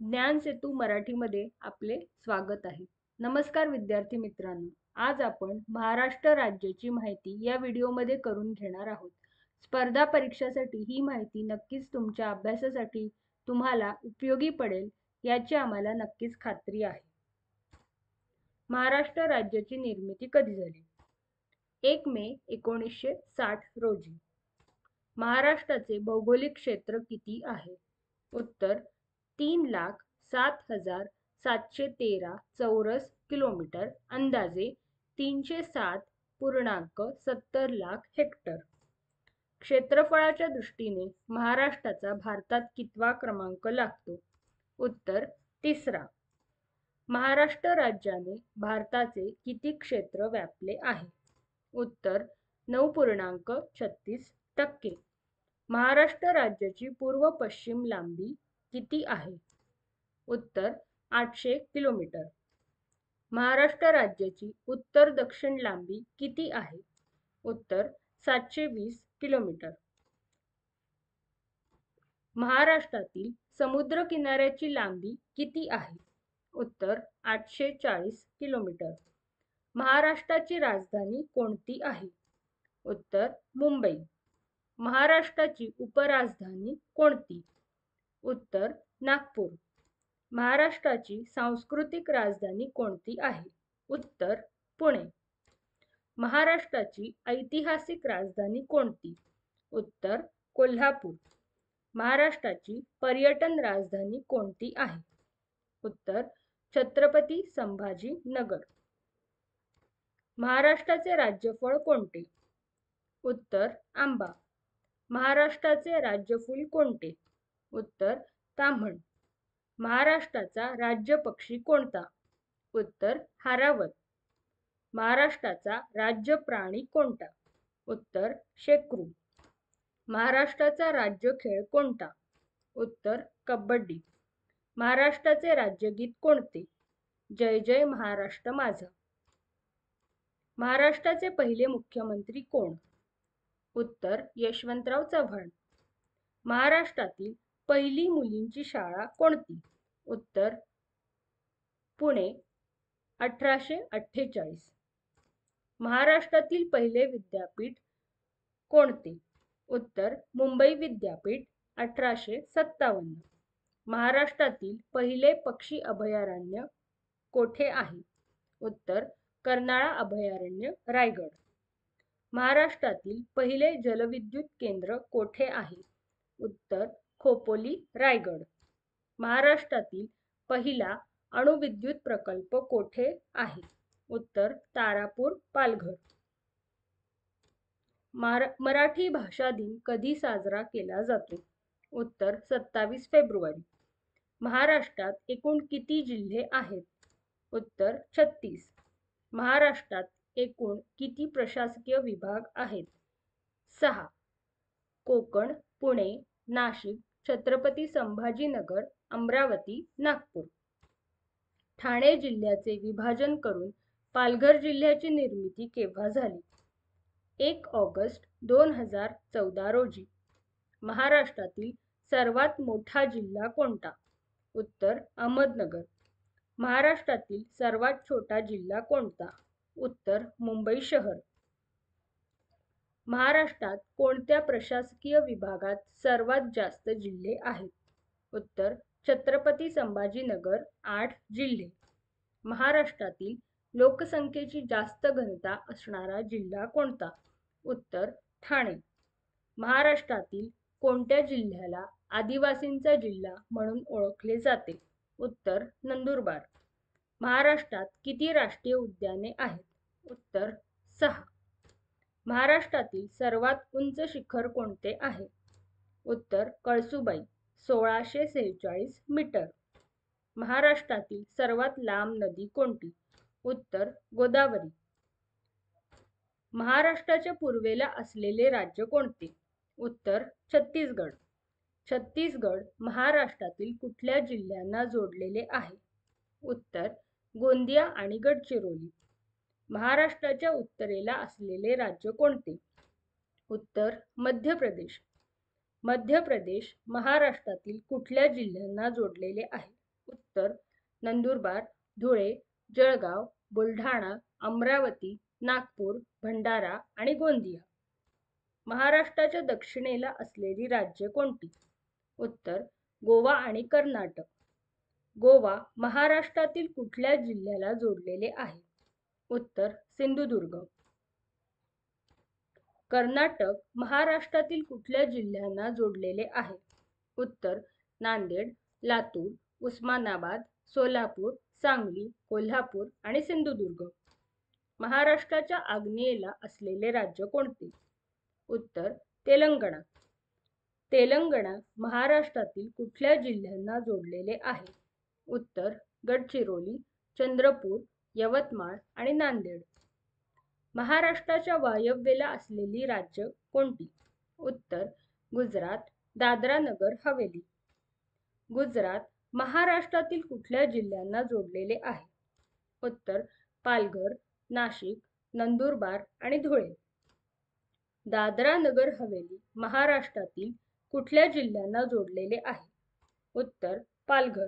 ज्ञान सेतू मराठीमध्ये आपले स्वागत आहे. नमस्कार विद्यार्थी मित्रांनो. आज आपण महाराष्ट्र राज्याची माहिती या व्हिडिओमध्ये करून घेणार आहोत. स्पर्धा परीक्षासाठी ही माहिती नक्कीच तुमच्या अभ्यासासाठी तुम्हाला उपयोगी पडेल याची आम्हाला नक्कीच खात्री आहे. महाराष्ट्र राज्याची निर्मिती कधी झाली? 1 मे 1960 रोजी. महाराष्ट्राचे भौगोलिक क्षेत्र किती आहे? उत्तर 3,07,713 चौरस किलोमीटर, अंदाजे 307.70 लाख हेक्टर. क्षेत्रफळाच्या दृष्टीने महाराष्ट्राचा भारतात कितवा क्रमांक लागतो? उत्तर 3रा. महाराष्ट्र राज्याने भारताचे किती क्षेत्र व्यापले आहे? उत्तर 9.36%. महाराष्ट्र राज्याची पूर्व पश्चिम लांबी किती आहे? उत्तर 800 किलोमीटर. महाराष्ट्र राज्याची उत्तर दक्षिण लांबी किती आहे? उत्तर 720 किलोमीटर. महाराष्ट्रातील समुद्र किनाऱ्याची लांबी किती आहे? उत्तर 840 किलोमीटर. महाराष्ट्राची राजधानी कोणती आहे? उत्तर मुंबई. महाराष्ट्राची उपराजधानी कोणती? उत्तर नागपूर. महाराष्ट्राची सांस्कृतिक राजधानी कोणती आहे? उत्तर पुणे. महाराष्ट्राची ऐतिहासिक राजधानी कोणती? उत्तर कोल्हापूर. महाराष्ट्राची पर्यटन राजधानी कोणती आहे? उत्तर छत्रपती संभाजी नगर. महाराष्ट्राचे राज्यफळ कोणते? उत्तर आंबा. महाराष्ट्राचे राज्यफूल कोणते? उत्तर ताम्हण. महाराष्ट्राचा राज्य पक्षी कोणता? उत्तर हारावत. महाराष्ट्राचा राज्य प्राणी कोणता? उत्तर शेकरू. महाराष्ट्राचा राज्य खेळ कोणता? उत्तर कबड्डी. महाराष्ट्राचे राज्यगीत कोणते? जय जय महाराष्ट्र माझा. महाराष्ट्राचे पहिले मुख्यमंत्री कोण? उत्तर यशवंतराव चव्हाण. महाराष्ट्रातील पहिली मुलींची शाळा कोणती? उत्तर पुणे 1848. महाराष्ट्रातील पहिले विद्यापीठ कोणते? उत्तर मुंबई विद्यापीठ 1857. महाराष्ट्रातील पहिले पक्षी अभयारण्य कोठे आहे? उत्तर कर्नाळा अभयारण्य रायगड. महाराष्ट्रातील पहिले जलविद्युत केंद्र कोठे आहे? उत्तर खोपोली रायगड. महाराष्ट्रातील पहिला अणुविद्युत प्रकल्प कोठे आहे? उत्तर तारापूर पालघर. मराठी भाषा दिन कधी साजरा केला जातो? उत्तर 27 फेब्रुवारी. महाराष्ट्रात एकूण किती जिल्हे आहेत? उत्तर 36. महाराष्ट्रात एकूण किती प्रशासकीय विभाग आहेत? 6. कोकण, पुणे, नाशिक, छत्रपती संभाजीनगर, अमरावती, नागपूर. ठाणे जिल्ह्याचे विभाजन करून पालघर जिल्ह्याची निर्मिती केव्हा झाली? 1 ऑगस्ट 2014 रोजी. महाराष्ट्रातील सर्वात मोठा जिल्हा कोणता? उत्तर अहमदनगर. महाराष्ट्रातील सर्वात छोटा जिल्हा कोणता? उत्तर मुंबई शहर. महाराष्ट्रात कोणत्या प्रशासकीय विभागात सर्वात जास्त जिल्हे आहेत? उत्तर छत्रपती संभाजीनगर 8 जिल्हे. महाराष्ट्रातील लोकसंख्येची जास्त घनता असणारा जिल्हा कोणता? उत्तर ठाणे. महाराष्ट्रातील कोणत्या जिल्ह्याला आदिवासींचा जिल्हा म्हणून ओळखले जाते? उत्तर नंदुरबार. महाराष्ट्रात किती राष्ट्रीय उद्याने आहेत? उत्तर 6. महाराष्ट्रातील सर्वात उंच शिखर कोणते आहे? उत्तर कळसुबाई 1646 मीटर. महाराष्ट्रातील सर्वात लांब नदी कोणती? उत्तर गोदावरी. महाराष्ट्राच्या पूर्वेला असलेले राज्य कोणते? उत्तर छत्तीसगड. छत्तीसगड महाराष्ट्रातील कुठल्या जिल्ह्यांना जोडलेले आहे? उत्तर गोंदिया आणि गडचिरोली. महाराष्ट्राच्या उत्तरेला असलेले राज्य कोणते? उत्तर मध्य प्रदेश. मध्य प्रदेश महाराष्ट्रातील कुठल्या जिल्ह्यांना जोडलेले आहे? उत्तर नंदुरबार, धुळे, जळगाव, बुलढाणा, अमरावती, नागपूर, भंडारा आणि गोंदिया. महाराष्ट्राच्या दक्षिणेला असलेली राज्ये कोणती? उत्तर गोवा आणि कर्नाटक. गोवा महाराष्ट्रातील कुठल्या जिल्ह्याला जोडलेले आहे? उत्तर सिंधुदुर्ग. कर्नाटक महाराष्ट्रातील कुठल्या जिल्ह्यांना जोडलेले आहे? उत्तर नांदेड, लातूर, उस्मानाबाद, सोलापूर, सांगली, कोल्हापूर आणि सिंधुदुर्ग. महाराष्ट्राच्या आग्नेयेला असलेले राज्य कोणते? उत्तर तेलंगणा. तेलंगणा महाराष्ट्रातील कुठल्या जिल्ह्यांना जोडलेले आहे? उत्तर गडचिरोली, चंद्रपूर, यवतमाळ आणि नांदेड. महाराष्ट्राच्या वायव्येला असलेली राज्य कोणती? उत्तर गुजरात, दादरा नगर हवेली. गुजरात महाराष्ट्रातील कुठल्या जिल्ह्यांना जोडलेले आहे? उत्तर पालघर, नाशिक, नंदुरबार आणि धुळे. दादरा नगर हवेली महाराष्ट्रातील कुठल्या जिल्ह्यांना जोडलेले आहे? उत्तर पालघर.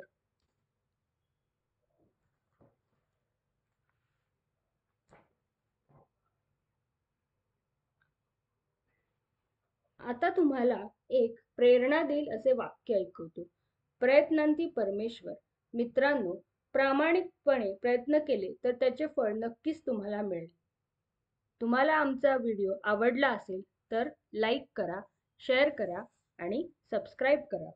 आता तुम्हाला एक प्रेरणा देईल असे वाक्य ऐकवतो. प्रयत्नांती परमेश्वर. मित्रांनो, प्रामाणिकपणे प्रयत्न केले तर त्याचे फळ नक्कीच तुम्हाला मिळेल. तुम्हाला आमचा व्हिडिओ आवडला असेल तर लाईक करा, शेअर करा आणि सबस्क्राईब करा.